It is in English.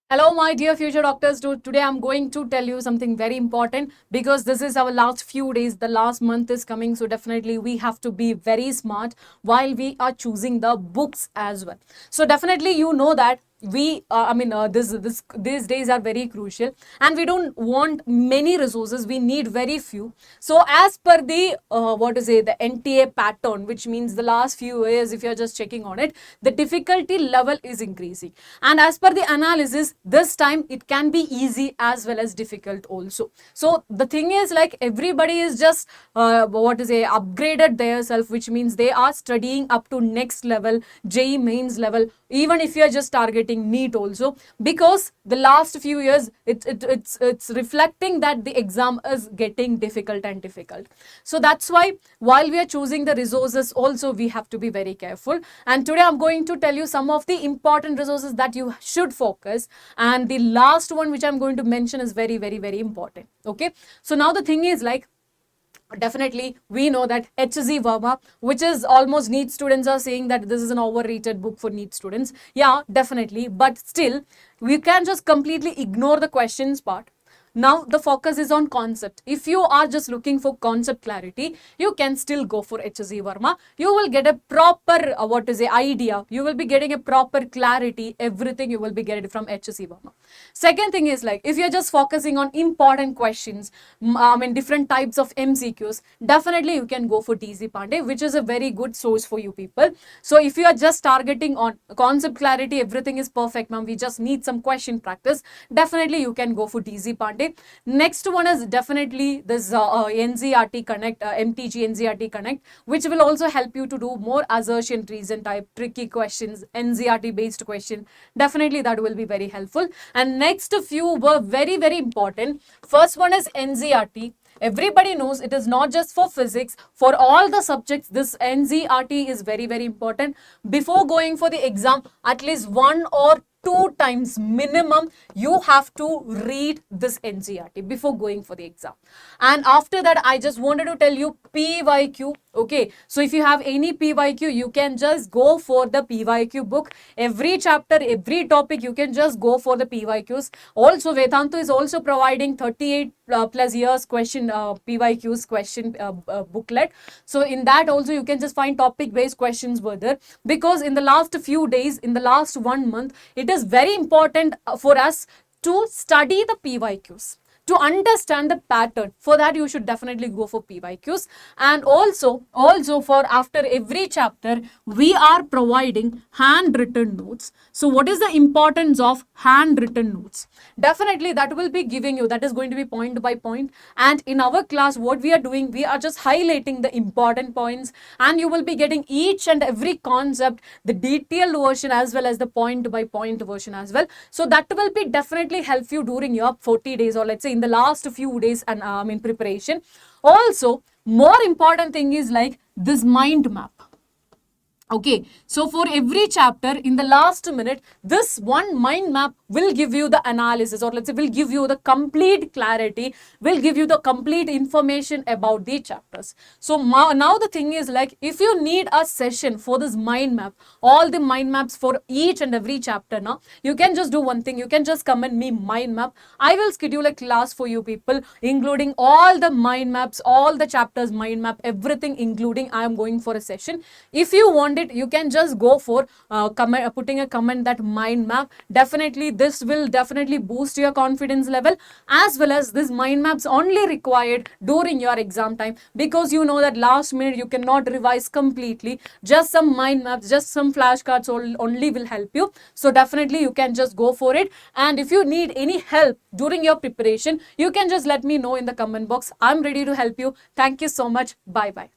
Hello, my dear future doctors. Today, I'm going to tell you something very important because this is our last few days. The last month is coming, so definitely we have to be very smart while we are choosing the books as well. So definitely, you know that these days are very crucial, and we don't want many resources. We need very few. So as per the the NTA pattern, which means the last few years, if you're just checking on it, the difficulty level is increasing, and as per the analysis, this time it can be easy as well as difficult also. So the thing is, like, everybody is just upgraded their self, which means they are studying up to next level, JEE mains level, even if you are just targeting NEET also, because the last few years it's reflecting that the exam is getting difficult and difficult. So that's why while we are choosing the resources also, we have to be very careful. And today I'm going to tell you some of the important resources that you should focus, and the last one which I'm going to mention is very, very, very important. Okay, so now the thing is, like, definitely we know that HZ Verma, which is almost NEET students are saying that this is an overrated book for NEET students. Yeah, definitely, but still we can just completely ignore the questions part. Now the focus is on concept. If you are just looking for concept clarity, you can still go for HZ Verma. You will get a proper idea. You will be getting a proper clarity. Everything you will be getting from HZ Verma. Second thing is, like, if you're just focusing on important questions, different types of MCQs, definitely you can go for DZ Pandey, which is a very good source for you people. So if you are just targeting on concept clarity, everything is perfect, ma'am, we just need some question practice, definitely you can go for DZ Pandey. Next one is definitely this NCERT Connect, MTG NCERT Connect, which will also help you to do more assertion reason type tricky questions, NCERT based question. Definitely that will be very helpful. And next few were very, very important. First one is NCERT. Everybody knows it is not just for physics, for all the subjects this NCERT is very, very important. Before going for the exam, at least 1 or 2 times minimum you have to read this NCERT before going for the exam. And after that, I just wanted to tell you PYQ. Okay, so if you have any PYQ, you can just go for the PYQ book. Every chapter, every topic, you can just go for the PYQs. Also, Vedantu is also providing 38 plus years question PYQs question booklet. So in that also you can just find topic based questions were there, because in the last few days, in the last 1 month, it is very important for us to study the PYQs, to understand the pattern. For that, you should definitely go for PYQs. And also for after every chapter, we are providing handwritten notes. So what is the importance of handwritten notes? Definitely that will be giving you, that is going to be point by point. And in our class, what we are doing, we are just highlighting the important points, and you will be getting each and every concept, the detailed version as well as the point by point version as well. So that will be definitely help you during your 40 days, or let's say in the last few days and in preparation. Also, more important thing is like this mind map. Okay, so for every chapter, in the last minute, this one mind map will give you the analysis, or let's say will give you the complete clarity, will give you the complete information about the chapters. So now the thing is, like, if you need a session for this mind map, all the mind maps for each and every chapter, now you can just do one thing. You can just comment me mind map. I will schedule a class for you people, including all the mind maps, all the chapters mind map, everything including. I am going for a session. If you want it, you can just go for putting a comment that mind map. Definitely this will definitely boost your confidence level, as well as this mind maps only required during your exam time, because you know that last minute you cannot revise completely. Just some mind maps, just some flashcards only will help you. So definitely you can just go for it. And if you need any help during your preparation, you can just let me know in the comment box. I'm ready to help you. Thank you so much. Bye bye.